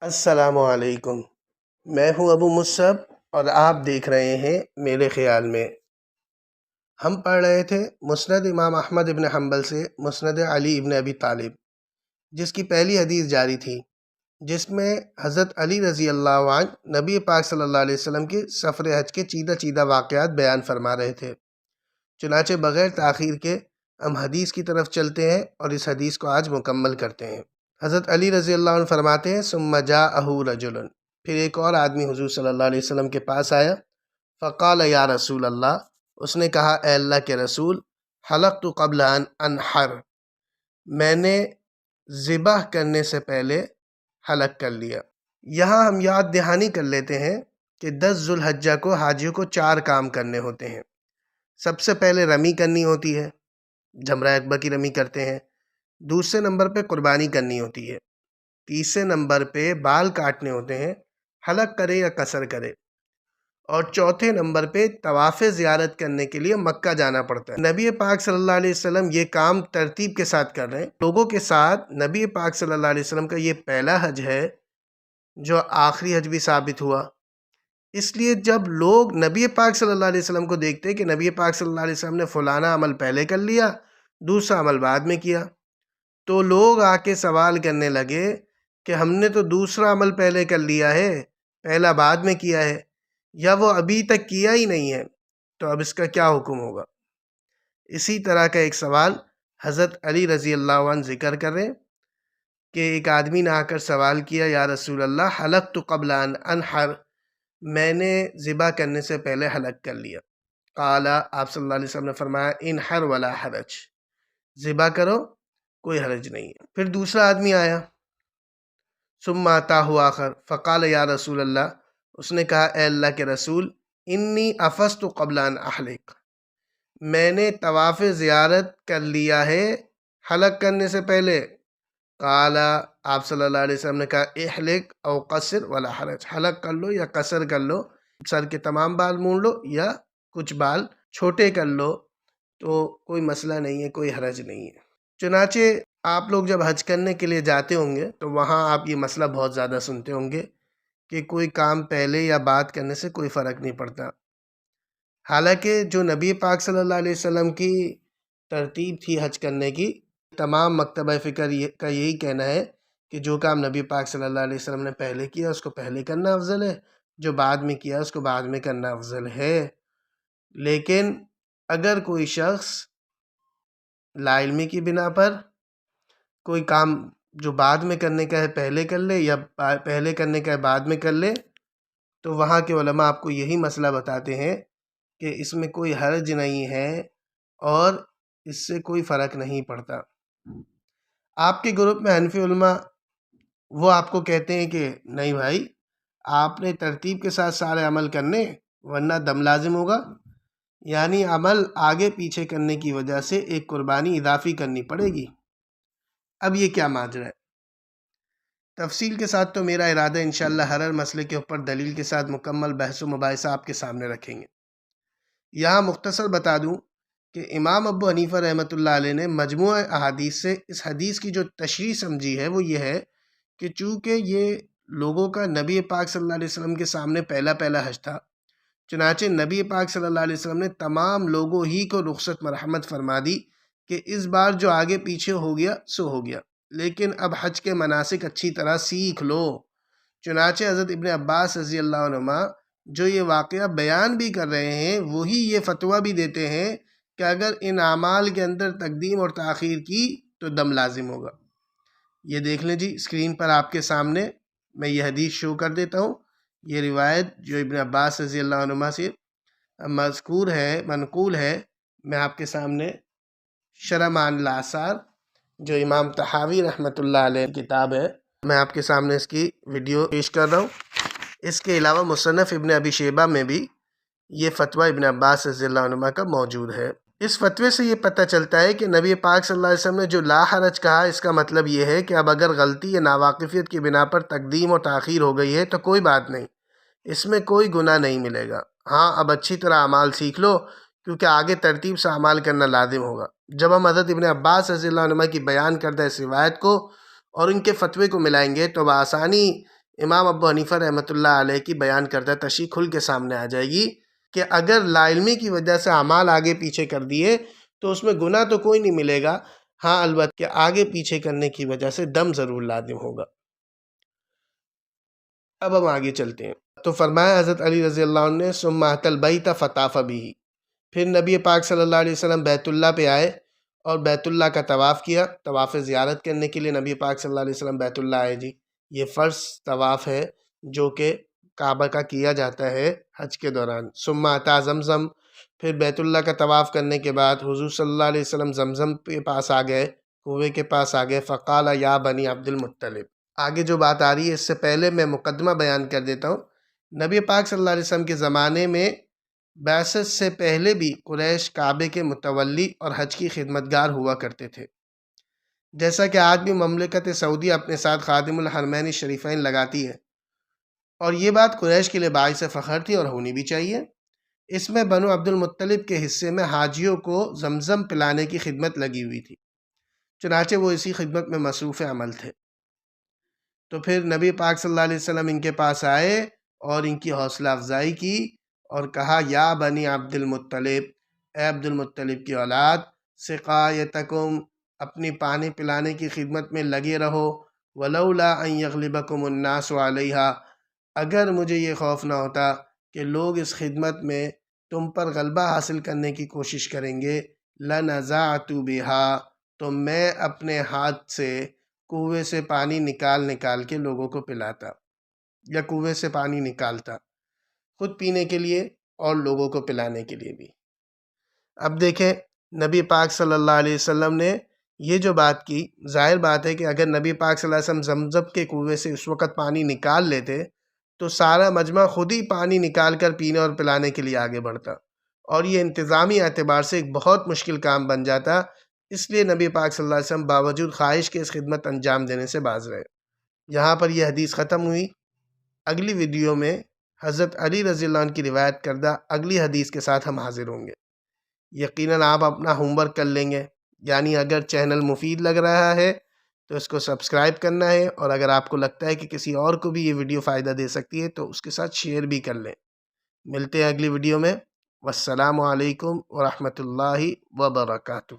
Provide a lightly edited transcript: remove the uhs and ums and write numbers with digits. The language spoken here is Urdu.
السلام علیکم، میں ہوں ابو مصعب اور آپ دیکھ رہے ہیں میرے خیال میں۔ ہم پڑھ رہے تھے مسند امام احمد ابن حنبل سے مسند علی ابن ابی طالب، جس کی پہلی حدیث جاری تھی، جس میں حضرت علی رضی اللہ عنہ نبی پاک صلی اللہ علیہ وسلم کے سفر حج کے چیدہ چیدہ واقعات بیان فرما رہے تھے۔ چنانچہ بغیر تاخیر کے ہم حدیث کی طرف چلتے ہیں اور اس حدیث کو آج مکمل کرتے ہیں۔ حضرت علی رضی اللہ عنہ فرماتے ہیں ثم جاءہ رجل، پھر ایک اور آدمی حضور صلی اللہ علیہ وسلم کے پاس آیا، فقال یا رسول اللہ، اس نے کہا اے اللہ کے رسول، حلقت قبل ان انحر، میں نے ذبح کرنے سے پہلے حلق کر لیا۔ یہاں ہم یاد دہانی کر لیتے ہیں کہ 10 ذو الحجہ کو حاجیوں کو 4 کام کرنے ہوتے ہیں۔ سب سے پہلے رمی کرنی ہوتی ہے، جمرہ اکبر کی رمی کرتے ہیں۔ دوسرے نمبر پہ قربانی کرنی ہوتی ہے۔ تیسرے نمبر پہ بال کاٹنے ہوتے ہیں، حلق کرے یا قصر کرے۔ اور چوتھے نمبر پہ طواف زیارت کرنے کے لیے مکہ جانا پڑتا ہے۔ نبی پاک صلی اللہ علیہ وسلم یہ کام ترتیب کے ساتھ کر رہے ہیں لوگوں کے ساتھ۔ نبی پاک صلی اللہ علیہ وسلم کا یہ پہلا حج ہے جو آخری حج بھی ثابت ہوا۔ اس لیے جب لوگ نبی پاک صلی اللہ علیہ وسلم کو دیکھتے ہیں کہ نبی پاک صلی اللہ علیہ وسلم نے فلانا عمل پہلے کر لیا، دوسرا عمل بعد میں کیا، تو لوگ آ کے سوال کرنے لگے کہ ہم نے تو دوسرا عمل پہلے کر لیا ہے، پہلا بعد میں کیا ہے، یا وہ ابھی تک کیا ہی نہیں ہے، تو اب اس کا کیا حکم ہوگا؟ اسی طرح کا ایک سوال حضرت علی رضی اللہ عنہ ذکر کر رہے ہیں کہ ایک آدمی نے آ کر سوال کیا یا رسول اللہ حلقت قبل ان انحر، میں نے ذبح کرنے سے پہلے حلق کر لیا۔ قال، آپ صلی اللہ علیہ وسلم نے فرمایا انحر ولا حرج، ذبح کرو، کوئی حرج نہیں ہے۔ پھر دوسرا آدمی آیا، ثم اتاہ آخر فقال یا رسول اللہ، اس نے کہا اے اللہ کے رسول، انی افست قبل ان احلق، میں نے طواف زیارت کر لیا ہے حلق کرنے سے پہلے۔ قال، آپ صلی اللہ علیہ وسلم نے کہا احلق او قصر ولا حرج، حلق کر لو یا قصر کر لو، سر کے تمام بال مونڈ لو یا کچھ بال چھوٹے کر لو، تو کوئی مسئلہ نہیں ہے، کوئی حرج نہیں ہے۔ چنانچہ آپ لوگ جب حج کرنے کے لیے جاتے ہوں گے تو وہاں آپ یہ مسئلہ بہت زیادہ سنتے ہوں گے کہ کوئی کام پہلے یا بعد کرنے سے کوئی فرق نہیں پڑتا۔ حالانکہ جو نبی پاک صلی اللہ علیہ وسلم کی ترتیب تھی حج کرنے کی، تمام مکتبہ فکر کا یہی کہنا ہے کہ جو کام نبی پاک صلی اللہ علیہ وسلم نے پہلے کیا اس کو پہلے کرنا افضل ہے، جو بعد میں کیا اس کو بعد میں کرنا افضل ہے۔ لیکن اگر کوئی شخص لا علمی کی بنا پر کوئی کام جو بعد میں کرنے کا ہے پہلے کر لے یا پہلے کرنے کا ہے بعد میں کر لے، تو وہاں کے علماء آپ کو یہی مسئلہ بتاتے ہیں کہ اس میں کوئی حرج نہیں ہے اور اس سے کوئی فرق نہیں پڑتا۔ آپ کے گروپ میں حنفی علماء وہ آپ کو کہتے ہیں کہ نہیں بھائی، آپ نے ترتیب کے ساتھ سارے عمل کرنے ورنہ دم لازم ہوگا، یعنی عمل آگے پیچھے کرنے کی وجہ سے ایک قربانی اضافی کرنی پڑے گی۔ اب یہ کیا ماجرا ہے؟ تفصیل کے ساتھ تو میرا ارادہ انشاءاللہ ہر مسئلے کے اوپر دلیل کے ساتھ مکمل بحث و مباحثہ آپ کے سامنے رکھیں گے۔ یہاں مختصر بتا دوں کہ امام ابو حنیفہ رحمۃ اللہ علیہ نے مجموعہ احادیث سے اس حدیث کی جو تشریح سمجھی ہے وہ یہ ہے کہ چونکہ یہ لوگوں کا نبی پاک صلی اللہ علیہ وسلم کے سامنے پہلا حج تھا، چنانچہ نبی پاک صلی اللہ علیہ وسلم نے تمام لوگوں ہی کو رخصت مرحمت فرما دی کہ اس بار جو آگے پیچھے ہو گیا سو ہو گیا، لیکن اب حج کے مناسک اچھی طرح سیکھ لو۔ چنانچہ حضرت ابن عباس رضی اللہ عنہما جو یہ واقعہ بیان بھی کر رہے ہیں وہی یہ فتویٰ بھی دیتے ہیں کہ اگر ان اعمال کے اندر تقدیم اور تاخیر کی تو دم لازم ہوگا۔ یہ دیکھ لیں جی، اسکرین پر آپ کے سامنے میں یہ حدیث شو کر دیتا ہوں۔ یہ روایت جو ابن عباس رضی اللہ عنہما سے مذکور ہے، منقول ہے، میں آپ کے سامنے شرح معانی الآثار جو امام طحاوی رحمۃ اللہ علیہ کتاب ہے، میں آپ کے سامنے اس کی ویڈیو پیش کر رہا ہوں۔ اس کے علاوہ مصنف ابن ابی شیبہ میں بھی یہ فتویٰ ابن عباس رضی اللہ عنہما کا موجود ہے۔ اس فتوے سے یہ پتہ چلتا ہے کہ نبی پاک صلی اللہ علیہ وسلم نے جو لا حرج کہا، اس کا مطلب یہ ہے کہ اب اگر غلطی یا ناواقفیت کی بنا پر تقدیم اور تاخیر ہو گئی ہے تو کوئی بات نہیں، اس میں کوئی گناہ نہیں ملے گا۔ ہاں، اب اچھی طرح اعمال سیکھ لو کیونکہ آگے ترتیب سے اعمال کرنا لازم ہوگا۔ جب ہم حضرت ابن عباس رضی اللہ عنہ کی بیان کردہ اس روایت کو اور ان کے فتوے کو ملائیں گے تو بآسانی امام ابو حنیفہ رحمۃ اللہ علیہ کی بیان کردہ تشریح کھل کے سامنے آ جائے گی کہ اگر لا علمی کی وجہ سے اعمال آگے پیچھے کر دیے تو اس میں گناہ تو کوئی نہیں ملے گا، ہاں البتہ کہ آگے پیچھے کرنے کی وجہ سے دم ضرور لازم ہوگا۔ اب ہم آگے چلتے ہیں۔ تو فرمایا حضرت علی رضی اللہ عنہ نے ثم اتی البیت فطاف بہ، پھر نبی پاک صلی اللہ علیہ وسلم بیت اللہ پہ آئے اور بیت اللہ کا طواف کیا۔ طواف زیارت کرنے کے لیے نبی پاک صلی اللہ علیہ وسلم بیت اللہ آئے جی۔ یہ فرض طواف ہے جو کہ کعبہ کا کیا جاتا ہے حج کے دوران۔ ثم اتی زمزم، پھر بیت اللہ کا طواف کرنے کے بعد حضور صلی اللہ علیہ وسلم زمزم کے پاس آ گئے، کنویں کے پاس آ گئے۔ فقال یا بنی عبد المطلب، آگے جو بات آ رہی ہے اس سے پہلے میں مقدمہ بیان کر دیتا ہوں۔ نبی پاک صلی اللہ علیہ وسلم کے زمانے میں بعثت سے پہلے بھی قریش کعبے کے متولی اور حج کی خدمتگار ہوا کرتے تھے، جیسا کہ آج بھی مملکت سعودیہ اپنے ساتھ خادم الحرمین شریفین لگاتی ہے، اور یہ بات قریش کے لیے باعث فخر تھی اور ہونی بھی چاہیے۔ اس میں بنو عبد المطلب کے حصے میں حاجیوں کو زمزم پلانے کی خدمت لگی ہوئی تھی، چنانچہ وہ اسی خدمت میں مصروف عمل تھے۔ تو پھر نبی پاک صلی اللہ علیہ وسلم ان کے پاس آئے اور ان کی حوصلہ افزائی کی اور کہا یا بنی عبد المطلب، اے عبد المطلب کی اولاد، سقایتکم، اپنی پانی پلانے کی خدمت میں لگے رہو۔ ولولا ان یغلبکم الناس علیہا، اگر مجھے یہ خوف نہ ہوتا کہ لوگ اس خدمت میں تم پر غلبہ حاصل کرنے کی کوشش کریں گے، لنزعت بہا، تو میں اپنے ہاتھ سے کنویں سے پانی نکال کے لوگوں کو پلاتا، یا کنویں سے پانی نکالتا، خود پینے کے لیے اور لوگوں کو پلانے کے لیے بھی۔ اب دیکھیں نبی پاک صلی اللہ علیہ وسلم نے یہ جو بات کی، ظاہر بات ہے کہ اگر نبی پاک صلی اللہ علیہ وسلم زمزم کے کنویں سے اس وقت پانی نکال لیتے تو سارا مجمع خود ہی پانی نکال کر پینے اور پلانے کے لیے آگے بڑھتا، اور یہ انتظامی اعتبار سے ایک بہت مشکل کام بن جاتا۔ اس لیے نبی پاک صلی اللہ علیہ وسلم باوجود خواہش کے اس خدمت انجام دینے سے باز رہے۔ یہاں پر یہ حدیث ختم ہوئی۔ اگلی ویڈیو میں حضرت علی رضی اللہ عنہ کی روایت کردہ اگلی حدیث کے ساتھ ہم حاضر ہوں گے۔ یقیناً آپ اپنا ہوم ورک کر لیں گے، یعنی اگر چینل مفید لگ رہا ہے تو اس کو سبسکرائب کرنا ہے، اور اگر آپ کو لگتا ہے کہ کسی اور کو بھی یہ ویڈیو فائدہ دے سکتی ہے تو اس کے ساتھ شیئر بھی کر لیں۔ ملتے ہیں اگلی ویڈیو میں۔ والسلام علیکم ورحمۃ اللہ وبرکاتہ۔